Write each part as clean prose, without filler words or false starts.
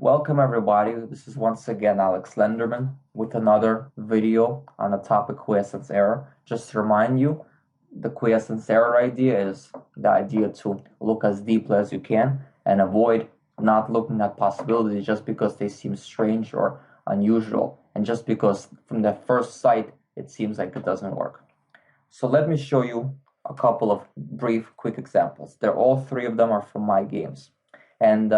Welcome everybody, this is once again Alex Lenderman with another video on the topic quiescence error. Just to remind you, the quiescence error idea is the idea to look as deeply as you can and avoid not looking at possibilities just because they seem strange or unusual and just because from the first sight it seems like it doesn't work. So let me show you a couple of brief quick examples. All three of them are from my games. And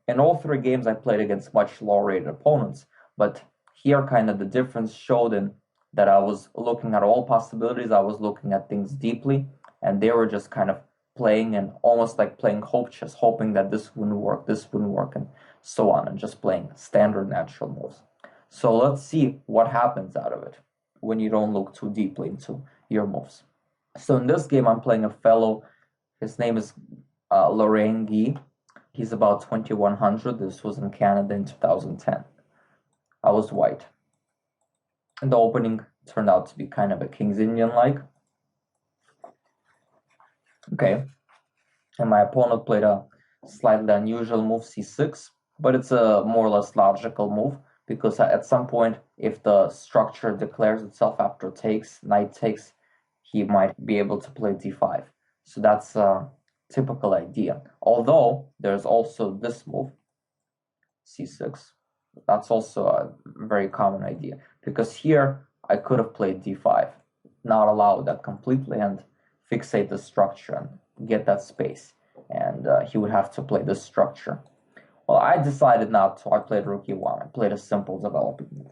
in all three games, I played against much lower rated opponents. But here, kind of the difference showed in that I was looking at all possibilities. I was looking at things deeply, and they were just kind of playing and almost like playing hope chess, hoping that this wouldn't work, and so on, and just playing standard natural moves. So let's see what happens out of it when you don't look too deeply into your moves. So in this game, I'm playing a fellow. His name is Lorengi. He's about 2100. This was in Canada in 2010. I was white. And the opening turned out to be kind of a King's Indian-like. Okay. And my opponent played a slightly unusual move, c6. But it's a more or less logical move, because at some point, if the structure declares itself after knight takes, he might be able to play d5. So that's typical idea. Although there's also this move, c6. That's also a very common idea, because here I could have played d5, not allow that completely and fixate the structure and get that space, and he would have to play this structure. Well, I decided not to. I played rook e1. I played a simple developing move.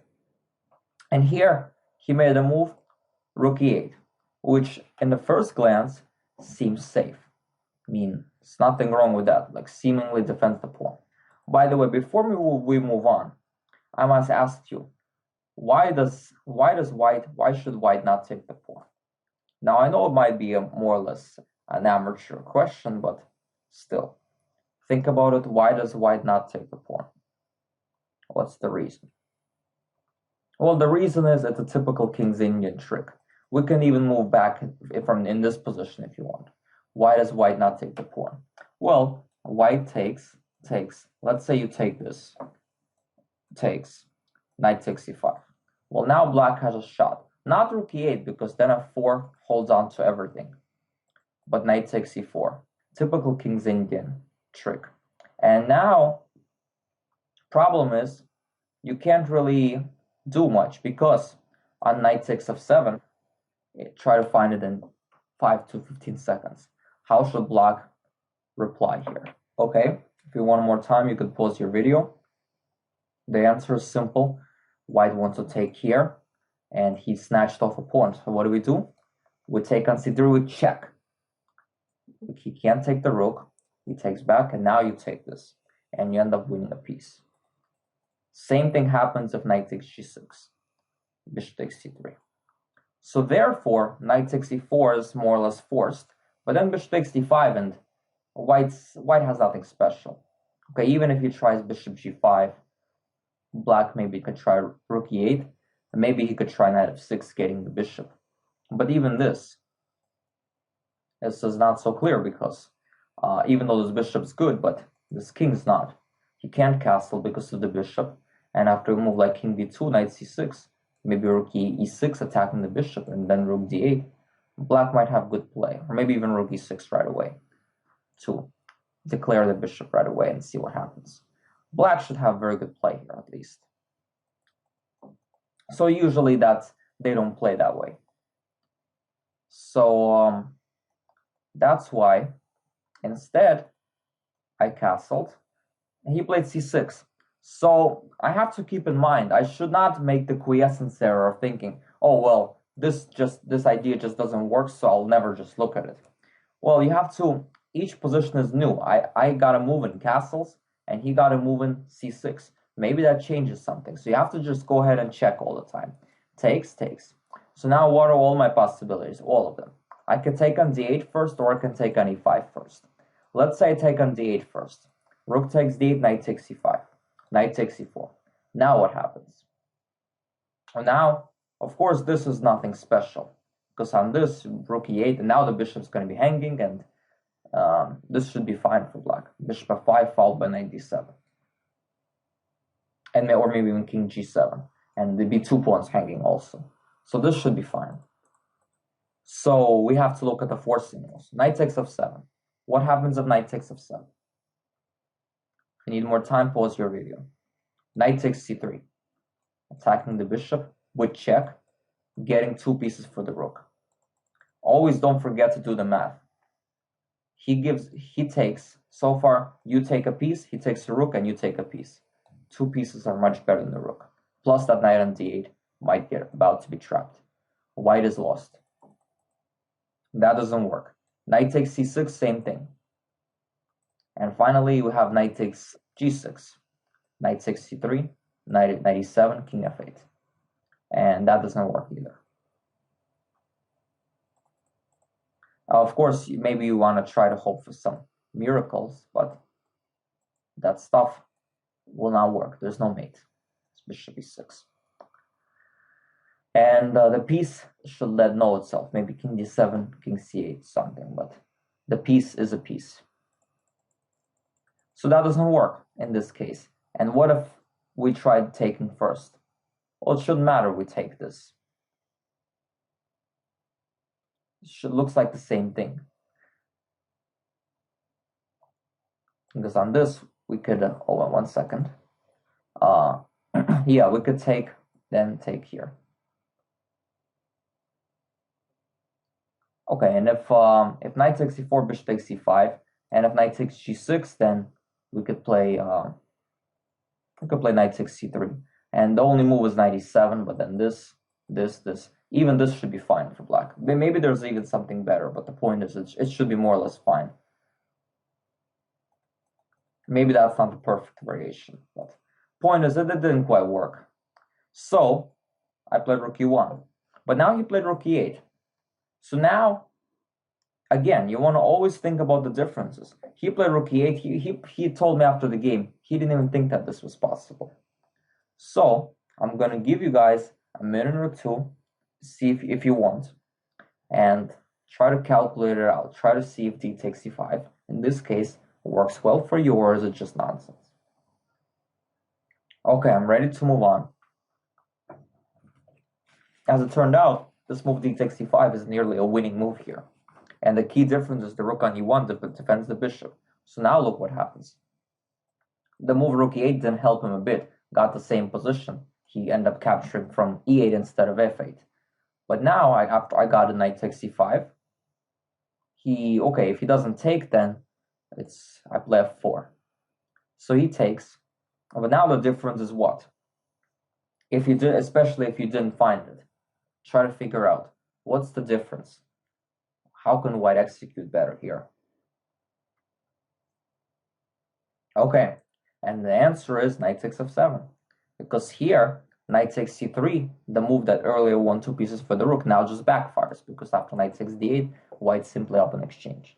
And here he made a move, rook e8, which in the first glance seems safe. I mean, there's nothing wrong with that, like seemingly defends the pawn. By the way, before we move on, I must ask you, why should white not take the pawn? Now, I know it might be a more or less an amateur question, but still, think about it. Why does white not take the pawn? What's the reason? Well, the reason is it's a typical King's Indian trick. We can even move back from in this position if you want. Why does white not take the pawn? Well, white takes. Let's say you take this. Takes. Knight takes c5. Well, now black has a shot. Not rook e8, because then f4 holds on to everything. But knight takes c4. Typical King's Indian trick. And now, problem is, you can't really do much, because on knight takes f7, try to find it in 5 to 15 seconds. How should black reply here? Okay, if you want more time, you could pause your video. The answer is simple. White wants to take here, and he snatched off a pawn. So what do? We take on c3, we check. He can't take the rook. He takes back, and now you take this, and you end up winning a piece. Same thing happens if knight takes g6. Bishop takes c3. So therefore, knight takes e4 is more or less forced. But then bishop takes d5, and white has nothing special. Okay, even if he tries bishop g5, black maybe could try rook e8, and maybe he could try knight f6, getting the bishop. But even this is not so clear, because even though this bishop's good, but this king's not. He can't castle because of the bishop, and after a move like king d2, knight c6, maybe rook e6 attacking the bishop, and then rook d8, black might have good play, or maybe even rook e6 right away to declare the bishop right away and see what happens. Black should have very good play here, at least. So usually they don't play that way. So that's why instead I castled, and he played c6. So I have to keep in mind, I should not make the quiescence error of thinking, oh well, this idea just doesn't work, so I'll never just look at it. Well, you have to, each position is new. I got a move in castles, and he got a move in c6. Maybe that changes something. So you have to just go ahead and check all the time. Takes. So now what are all my possibilities? All of them. I can take on d8 first, or I can take on e5 first. Let's say I take on d8 first. Rook takes d8, knight takes c5. Knight takes c4. Now what happens? Well, now, of course, this is nothing special, because on this, rook e8, and now the bishop's going to be hanging, and this should be fine for black. Bishop f5 followed by knight d7. or maybe even king g7, and there'd be 2 pawns hanging also. So this should be fine. So we have to look at the forcing moves. Knight takes f7. What happens if knight takes f7? If you need more time, pause your video. Knight takes c3, attacking the bishop with check, getting 2 pieces for the rook. Always don't forget to do the math. He takes, so far, you take a piece, he takes a rook, and you take a piece. 2 pieces are much better than the rook. Plus that knight on d8 might get about to be trapped. White is lost. That doesn't work. Knight takes c6, same thing. And finally, we have knight takes g6. Knight takes c3, knight e7, king f8. And that doesn't work either. Of course, maybe you want to try to hope for some miracles, but that stuff will not work. There's no mate. It's bishop e6. And the piece should let know itself. Maybe king d7, king c8, something, but the piece is a piece. So that doesn't work in this case. And what if we tried taking first? Well, it shouldn't matter we take this. It looks like the same thing. Because on this, we could, oh, 1 second. Yeah, we could take, then take here. Okay, and if knight takes c4, bishop takes c5, and if knight takes g6, then we could play knight takes c3. And the only move is knight e7, but then this, even this should be fine for black. Maybe there's even something better, but the point is it should be more or less fine. Maybe that's not the perfect variation, but point is that it didn't quite work. So I played rook e1, but now he played rook e8. So now, again, you want to always think about the differences. He played rook e8. He told me after the game he didn't even think that this was possible. So I'm going to give you guys a minute or two, see if you want, and try to calculate it out. Try to see if d takes c5. In this case, it works well for you, or is it just nonsense? Okay, I'm ready to move on. As it turned out, this move d takes c5 is nearly a winning move here. And the key difference is the rook on e1 defends the bishop. So now look what happens. The move rook e8 didn't help him a bit, got the same position. He ended up capturing from e8 instead of f8. But now, after I got a knight takes c5, if he doesn't take, then I play f4. So he takes, but now the difference is what? Especially if you didn't find it, try to figure out what's the difference. How can white execute better here? Okay, and the answer is knight takes f7. Because here, knight takes c3, the move that earlier won 2 pieces for the rook, now just backfires, because after knight takes d8, white's simply up in exchange.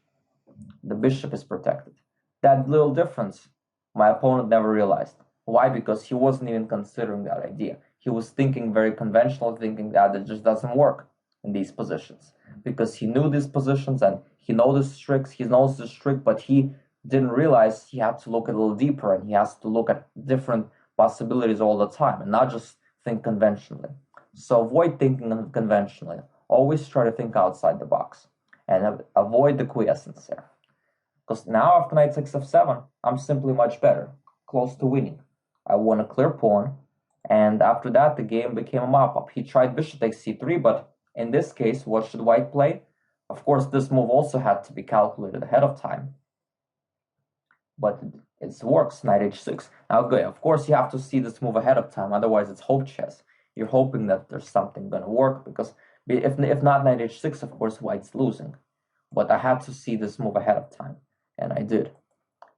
The bishop is protected. That little difference, my opponent never realized. Why? Because he wasn't even considering that idea. He was thinking very conventional, thinking that it just doesn't work in these positions. Because he knew these positions and he knows this trick, but he didn't realize he had to look a little deeper and he has to look at different possibilities all the time and not just think conventionally. So avoid thinking conventionally. Always try to think outside the box and avoid the quiescence there. Because now after knight takes f7, I'm simply much better, close to winning. I won a clear pawn, and after that the game became a mop-up. He tried bishop takes c3, but in this case, what should white play? Of course, this move also had to be calculated ahead of time. But it works, knight h6. Now, good. Of course, you have to see this move ahead of time, otherwise it's hope chess. You're hoping that there's something going to work, because if not knight h6, of course, white's losing. But I had to see this move ahead of time, and I did.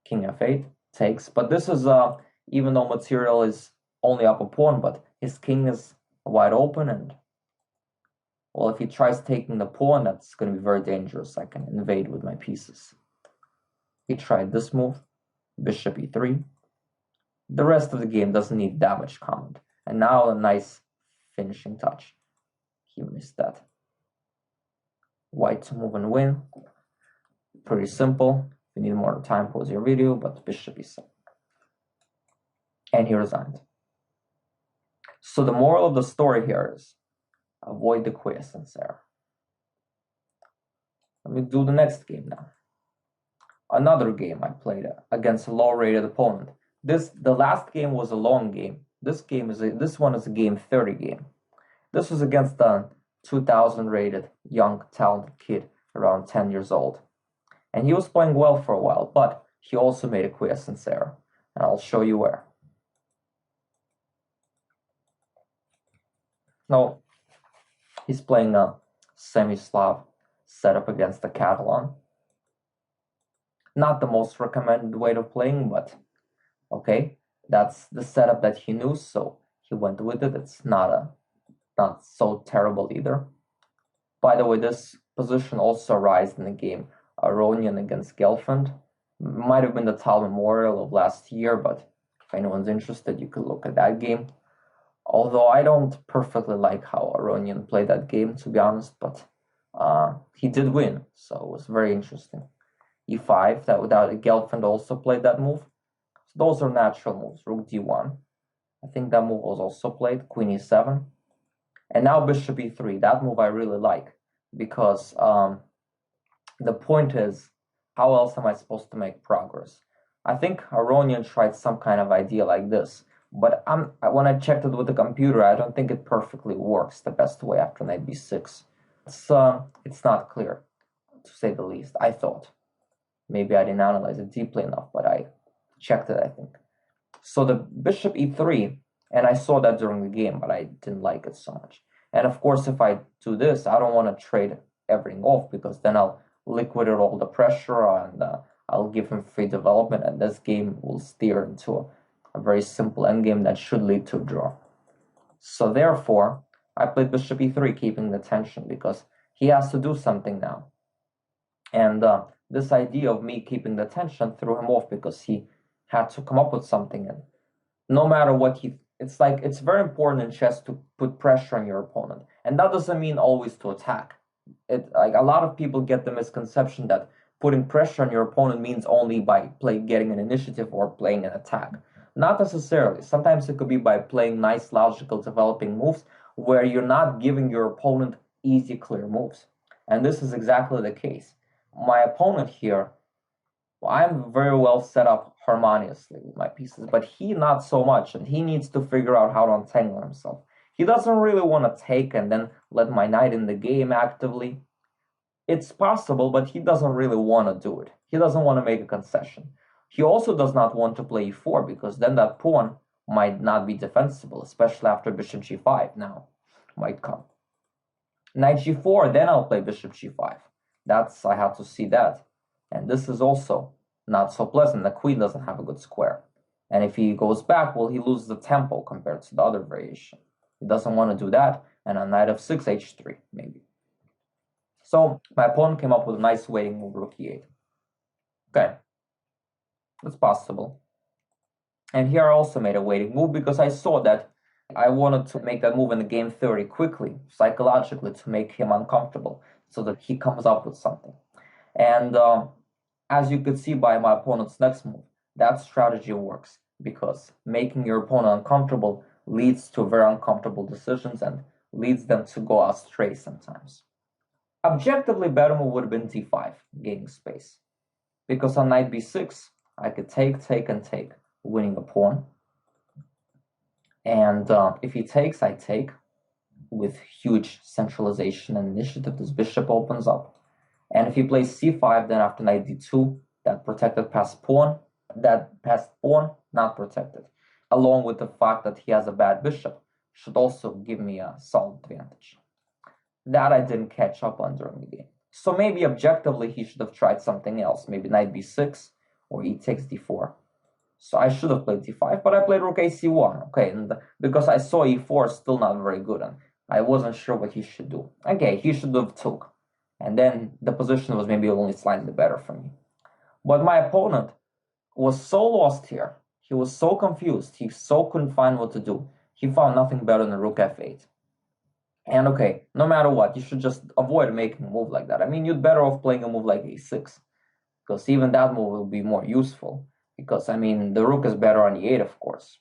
King f8 takes, but this is, even though material is only up a pawn, but his king is wide open, and, well, if he tries taking the pawn, that's going to be very dangerous. I can invade with my pieces. He tried this move, bishop e3. The rest of the game doesn't need that much comment. And now a nice finishing touch. He missed that. White to move and win. Pretty simple. If you need more time, pause your video, but bishop e7. And he resigned. So the moral of the story here is avoid the quiescence error. Let me do the next game now. Another game I played against a low-rated opponent. The last game was a long game. This one is a game 30 game. This was against a 2000 rated young talented kid around 10 years old. And he was playing well for a while, but he also made a quiescence error. And I'll show you where. Now, he's playing a semi-Slav setup against the Catalan. Not the most recommended way of playing, but okay, that's the setup that he knew, so he went with it. It's not so terrible either. By the way, this position also arises in the game Aronian against Gelfand. Might have been the Tal Memorial of last year, but if anyone's interested, you could look at that game. Although I don't perfectly like how Aronian played that game, to be honest, but he did win, so it was very interesting. E5, that without Gelfand also played that move. So those are natural moves. Rook D1. I think that move was also played. Queen E7. And now Bishop E3. That move I really like because the point is, how else am I supposed to make progress? I think Aronian tried some kind of idea like this, but when I checked it with the computer, I don't think it perfectly works the best way after knight B6. It's not clear, to say the least, I thought. Maybe I didn't analyze it deeply enough, but I checked it, I think. So the bishop e3, and I saw that during the game, but I didn't like it so much. And of course, if I do this, I don't want to trade everything off, because then I'll liquidate all the pressure and I'll give him free development, and this game will steer into a very simple endgame that should lead to a draw. So therefore, I played bishop e3, keeping the tension, because he has to do something now. And this idea of me keeping the tension threw him off, because he had to come up with something. And no matter what it's very important in chess to put pressure on your opponent. And that doesn't mean always to attack. Like, a lot of people get the misconception that putting pressure on your opponent means only by getting an initiative or playing an attack. Not necessarily. Sometimes it could be by playing nice, logical, developing moves where you're not giving your opponent easy, clear moves. And this is exactly the case. My opponent here, I'm very well set up harmoniously with my pieces, but he not so much, and he needs to figure out how to untangle himself. He doesn't really want to take and then let my knight in the game actively. It's possible, but he doesn't really want to do it. He doesn't want to make a concession. He also does not want to play e4, because then that pawn might not be defensible, especially after bishop g5 now might come. Knight g4, then I'll play bishop g5. I have to see that. And this is also not so pleasant. The queen doesn't have a good square. And if he goes back, well, he loses the tempo compared to the other variation. He doesn't want to do that. And a knight f6, h3, maybe. So my opponent came up with a nice waiting move, rook e8. Okay, that's possible. And here I also made a waiting move, because I saw that I wanted to make that move in the game theory quickly, psychologically, to make him uncomfortable, so that he comes up with something. And as you could see by my opponent's next move, that strategy works, because making your opponent uncomfortable leads to very uncomfortable decisions and leads them to go astray sometimes. Objectively, better move would have been d5, gaining space, because on knight b6, I could take, and take, winning the pawn. And if he takes, I take. With huge centralization and initiative, this bishop opens up. And if he plays c5, then after knight d2, that protected passed pawn, not protected, along with the fact that he has a bad bishop, should also give me a solid advantage. That I didn't catch up on during the game. So maybe objectively he should have tried something else, maybe knight b6 or e takes d4. So I should have played d5, but I played rook ac1. Okay, and because I saw e4 still not very good, and I wasn't sure what he should do. Okay, he should have took, and then the position was maybe only slightly better for me. But my opponent was so lost here. He was so confused. He so couldn't find what to do. He found nothing better than rook f8. And okay, no matter what, you should just avoid making a move like that. I mean, you'd better off playing a move like a6, because even that move will be more useful. Because, I mean, the rook is better on e8, of course.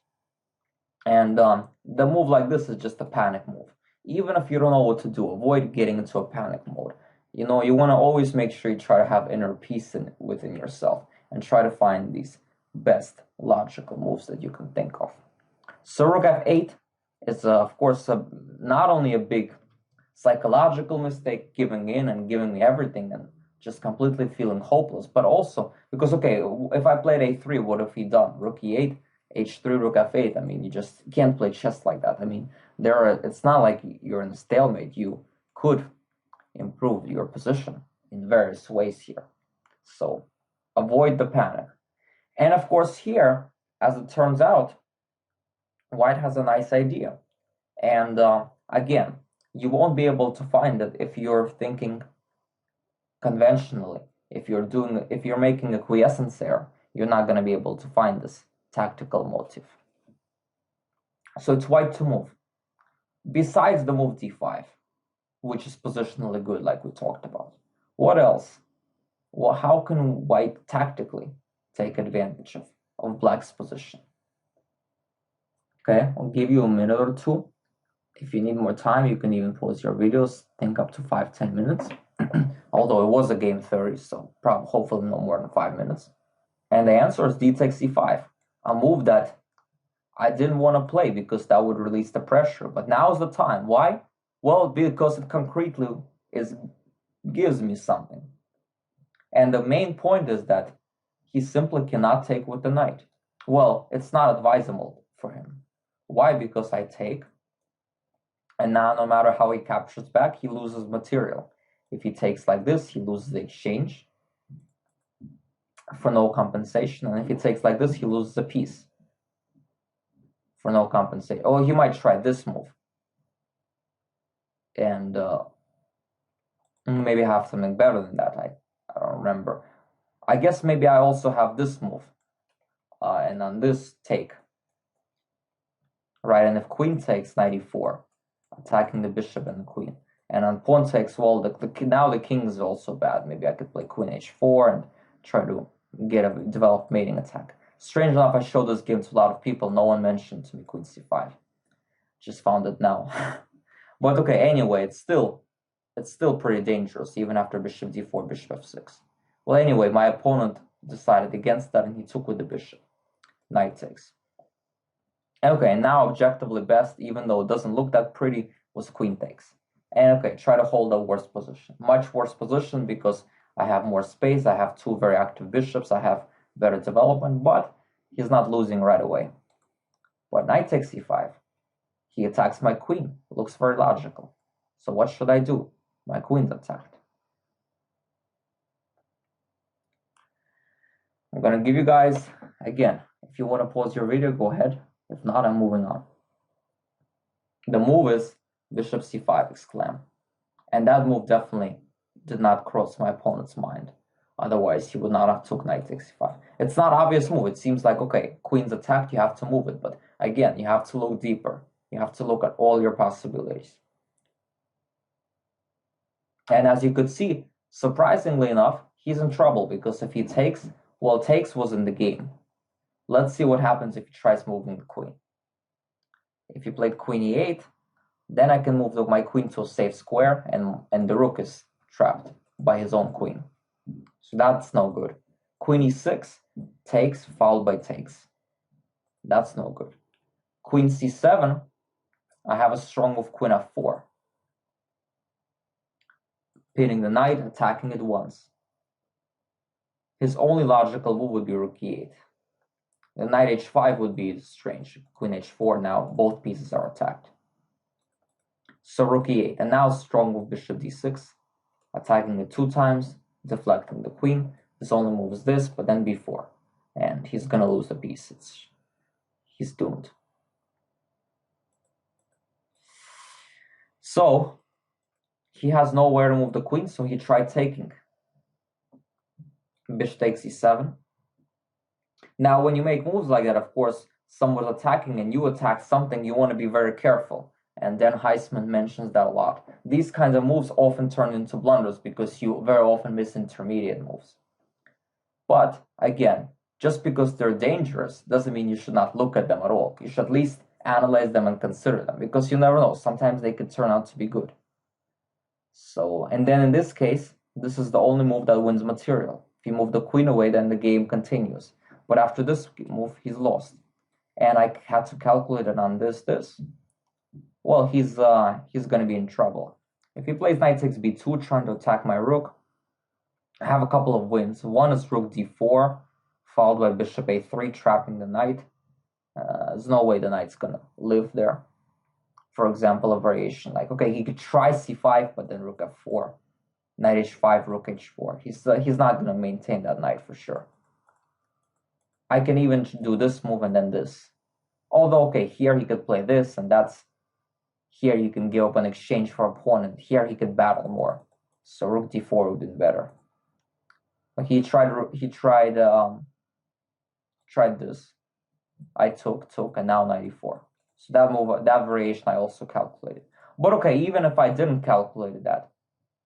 And the move like this is just a panic move. Even if you don't know what to do, avoid getting into a panic mode. You know, you want to always make sure you try to have inner peace within yourself and try to find these best logical moves that you can think of. So rook f8 is, of course, not only a big psychological mistake, giving in and giving me everything and just completely feeling hopeless, but also because, okay, if I played a3, what have he done? Rook e8, h3, rook f8. I mean, you just can't play chess like that. I mean, it's not like you're in a stalemate. You could improve your position in various ways here. So avoid the panic. And of course, here, as it turns out, White has a nice idea. And again, you won't be able to find it if you're thinking conventionally. If you're making a quiescence error, you're not going to be able to find this tactical motive. So it's White to move. Besides the move d5, which is positionally good, like we talked about, what else? Well, how can White tactically take advantage of Black's position? Okay, I'll give you a minute or two. If you need more time, you can even pause your videos, think up to 5-10 minutes. Although it was a game 30, so hopefully no more than 5 minutes. And the answer is d takes e5, a move that I didn't want to play because that would release the pressure. But now is the time. Why? Well, because it concretely gives me something. And the main point is that he simply cannot take with the knight. Well, it's not advisable for him. Why? Because I take, and now no matter how he captures back, he loses material. If he takes like this, he loses the exchange for no compensation. And if he takes like this, he loses a piece for no compensation. Oh, he might try this move. And maybe have something better than that. I don't remember. I guess maybe I also have this move. And on this take. Right, and if queen takes, knight e4, attacking the bishop and the queen. And on pawn takes, well, now the king is also bad. Maybe I could play queen h4 and try to develop mating attack. Strange enough, I showed this game to a lot of people. No one mentioned to me queen c5. Just found it now. But okay, anyway, it's still pretty dangerous, even after bishop d4, bishop f6. Well, anyway, my opponent decided against that, and he took with the bishop. Knight takes. Okay, now objectively best, even though it doesn't look that pretty, was queen takes. And okay, try to hold a worse position. Much worse position because I have more space, I have two very active bishops, I have better development, but he's not losing right away. But knight takes e5. He attacks my queen. It looks very logical. So what should I do? My queen's attacked. I'm going to give you guys, again, if you want to pause your video, go ahead. If not, I'm moving on. The move is bishop c5, exclaim. And that move definitely did not cross my opponent's mind. Otherwise, he would not have took knight takes c5. It's not obvious move. It seems like, okay, queen's attacked, you have to move it. But again, you have to look deeper. You have to look at all your possibilities. And as you could see, surprisingly enough, he's in trouble because if he takes, well, takes was in the game. Let's see what happens if he tries moving the queen. If he played queen e8, then I can move my queen to a safe square, and the rook is trapped by his own queen. So that's no good. Queen e6, takes, followed by takes. That's no good. Queen c7, I have a strong move, queen f4. Pinning the knight, attacking it once. His only logical move would be rook e8. The knight h5 would be strange. Queen h4, now both pieces are attacked. So rook e8, and now strong move bishop d6, attacking it 2 times, deflecting the queen. His only move is this, but then b4, and he's gonna lose the piece. He's doomed. So he has nowhere to move the queen, so he tried taking. Bishop takes e7. Now, when you make moves like that, of course, someone's attacking and you attack something, you want to be very careful. And Dan Heisman mentions that a lot. These kinds of moves often turn into blunders because you very often miss intermediate moves. But again, just because they're dangerous doesn't mean you should not look at them at all. You should at least analyze them and consider them, because you never know. Sometimes they could turn out to be good. So, and then in this case, this is the only move that wins material. If you move the queen away, then the game continues. But after this move, he's lost. And I had to calculate it on this. Well, he's going to be in trouble. If he plays knight takes b2, trying to attack my rook, I have a couple of wins. One is rook d4, followed by bishop a3, trapping the knight. There's no way the knight's going to live there. For example, a variation like, okay, he could try c5, but then rook f4, knight h5, rook h4. He's not going to maintain that knight for sure. I can even do this move and then this. Although, okay, here he could play this, and that's, here you can give up an exchange for opponent. Here he could battle more. So rook d4 would have been better. But he tried this. I took, and now knight e4. So that move, that variation I also calculated. But okay, even if I didn't calculate that,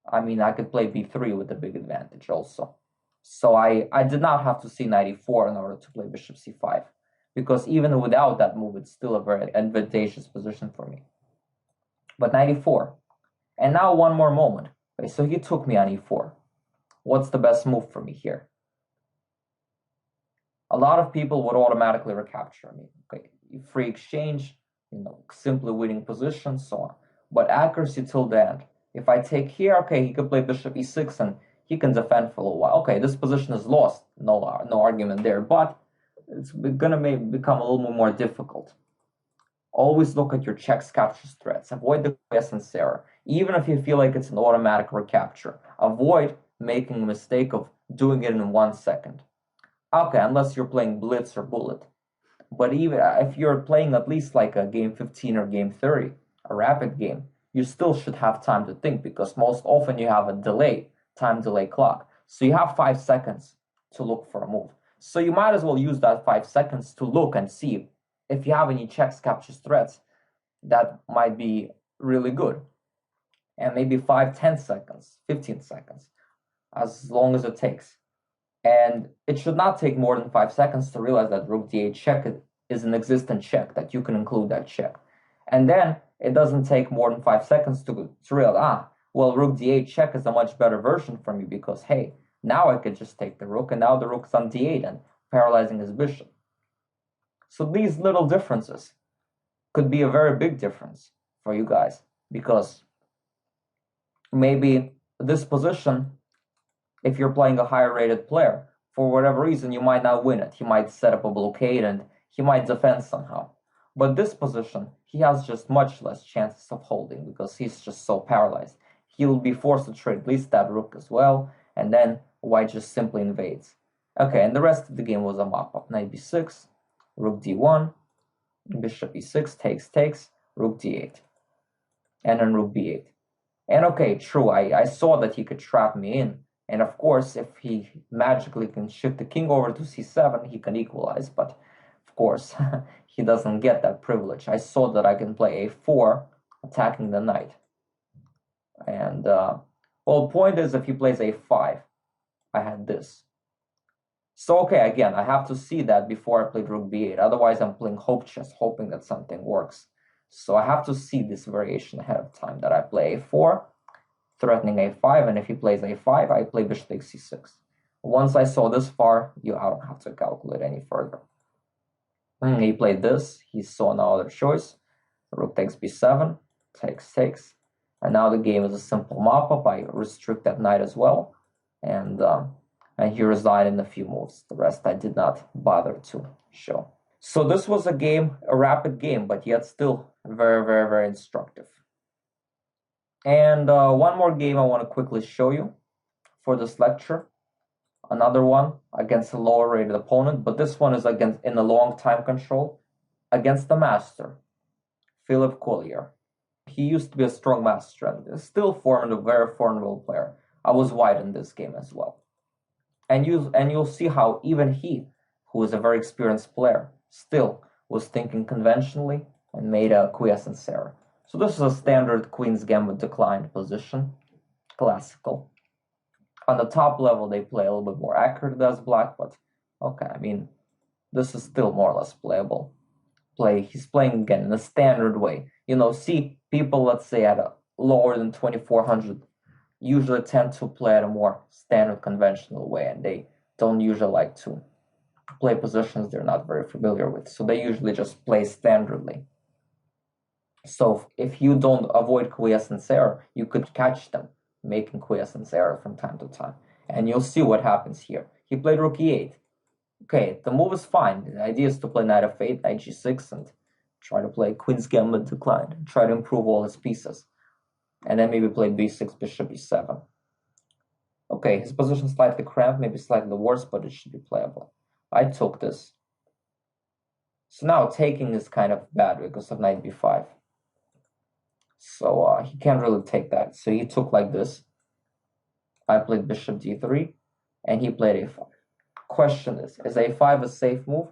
I mean, I could play b3 with a big advantage also. So I did not have to see knight e4 in order to play bishop c5. Because even without that move, it's still a very advantageous position for me. But knight e4. And now one more moment. Okay, so he took me on e4. What's the best move for me here? A lot of people would automatically recapture me. Okay, free exchange, simply winning position, so on. But accuracy till the end. If I take here, okay, he could play bishop e6 and he can defend for a little while. Okay, this position is lost. No argument there. But it's gonna become a little bit more difficult. Always look at your checks, captures, threats. Avoid the quiescence error. Even if you feel like it's an automatic recapture, avoid making a mistake of doing it in 1 second. Okay, unless you're playing blitz or bullet. But even if you're playing at least like a game 15 or game 30, a rapid game, you still should have time to think, because most often you have a time delay clock. So you have 5 seconds to look for a move. So you might as well use that 5 seconds to look and see if you have any checks, captures, threats. That might be really good. And maybe 5, 10 seconds, 15 seconds, as long as it takes. And it should not take more than 5 seconds to realize that rook d8 check is an existent check, that you can include that check. And then it doesn't take more than 5 seconds to realize, well, rook d8 check is a much better version for me, because, hey, now I could just take the rook, and now the rook's on d8 and paralyzing his bishop. So these little differences could be a very big difference for you guys, because maybe this position, if you're playing a higher rated player, for whatever reason, you might not win it. He might set up a blockade and he might defend somehow. But this position, he has just much less chances of holding, because he's just so paralyzed. He'll be forced to trade at least that rook as well, and then white just simply invades. Okay, and the rest of the game was a mop-up. Knight b6, rook d1, bishop e6, takes, rook d8, and then rook b8. And okay, true, I saw that he could trap me in. And of course, if he magically can shift the king over to c7, he can equalize. But of course, he doesn't get that privilege. I saw that I can play a4, attacking the knight. And, well, the point is, if he plays a5, I had this. So, okay, again, I have to see that before I played rook b8. Otherwise, I'm playing hope chess, hoping that something works. So I have to see this variation ahead of time, that I play a4, threatening a5, and if he plays a5, I play bishop takes c6. Once I saw this far, I don't have to calculate any further. He played this, he saw no other choice. Rook takes b7, takes, and now the game is a simple mop-up. I restrict that knight as well, and he resigned in a few moves. The rest I did not bother to show. So this was a rapid game, but yet still very, very, very instructive. And one more game I want to quickly show you for this lecture. Another one against a lower rated opponent, but this one is in a long time control against the master, Philip Collier. He used to be a strong master and is still a very formidable player. I was white in this game as well. And you'll see how even he, who is a very experienced player, still was thinking conventionally and made a quiescence error. So this is a standard Queen's Gambit declined position, classical. On the top level, they play a little bit more accurate as black, but okay, I mean, this is still more or less playable. play. He's playing again in a standard way. See people, let's say at a lower than 2400, usually tend to play at a more standard conventional way, and they don't usually like to play positions they're not very familiar with. So they usually just play standardly. So if you don't avoid quiescence error, you could catch them making quiescence error from time to time. And you'll see what happens here. He played rook e8. Okay, the move is fine. The idea is to play knight f8, knight g6, and try to play queen's gambit decline. Try to improve all his pieces. And then maybe play b6, bishop e7. Okay, his position slightly cramped, maybe slightly worse, but it should be playable. I took this. So now taking is kind of bad because of knight b5. So he can't really take that. So he took like this. I played bishop d3, and he played a5. Question is a5 a safe move?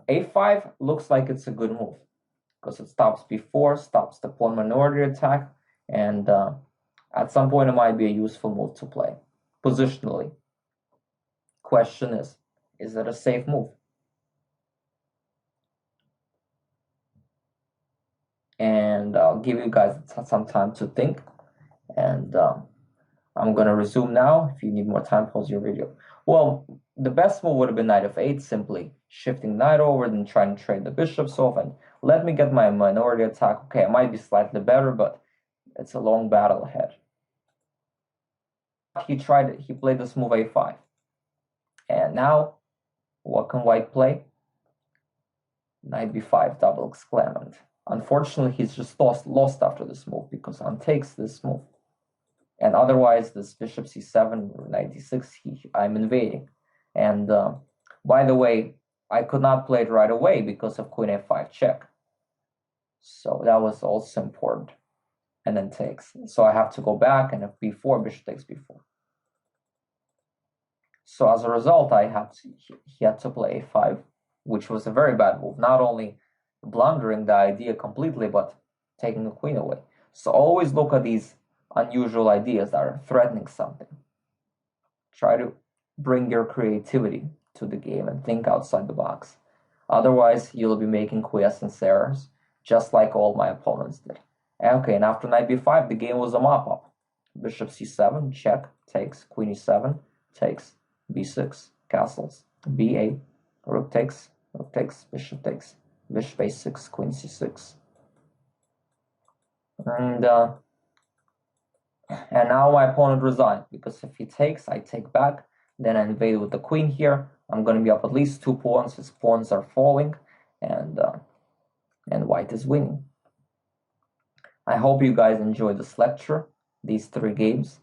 a5 looks like it's a good move because it stops b4, stops the pawn minority attack, and at some point it might be a useful move to play positionally. Question is it a safe move? And I'll give you guys some time to think, and I'm going to resume now. If you need more time, pause your video. Well, the best move would have been knight f8, simply shifting knight over, then trying to trade the bishops off, and let me get my minority attack. Okay, it might be slightly better, but it's a long battle ahead. He played this move a5. And now, what can white play? Knight b5, double exclamant. Unfortunately, he's just lost after this move because on takes this move. And otherwise, this bishop c7 or knight d6, I'm invading. And by the way, I could not play it right away because of queen a5 check. So that was also important. And then takes. So I have to go back, and if b4, bishop takes b4. So as a result, he had to play a5, which was a very bad move. Not only blundering the idea completely, but taking the queen away. So always look at these unusual ideas that are threatening something. Try to bring your creativity to the game and think outside the box. Otherwise, you'll be making quiescence errors, just like all my opponents did. Okay, and after knight b5, the game was a mop-up. Bishop c7, check, takes, queen e7, takes, b6, castles, b8, rook takes, bishop takes, bishop a6, queen c6. And now my opponent resigned, because if he takes, I take back, then I invade with the queen here. I'm going to be up at least 2 pawns. His pawns are falling, and white is winning. I hope you guys enjoyed this lecture, these 3 games.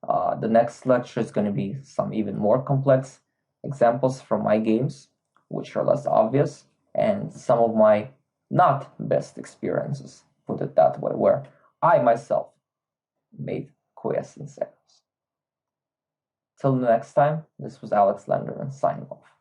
The next lecture is going to be some even more complex examples from my games, which are less obvious, and some of my not best experiences, put it that way, where I myself made quiescence errors. Till the next time, this was Alex Lenderman signing off.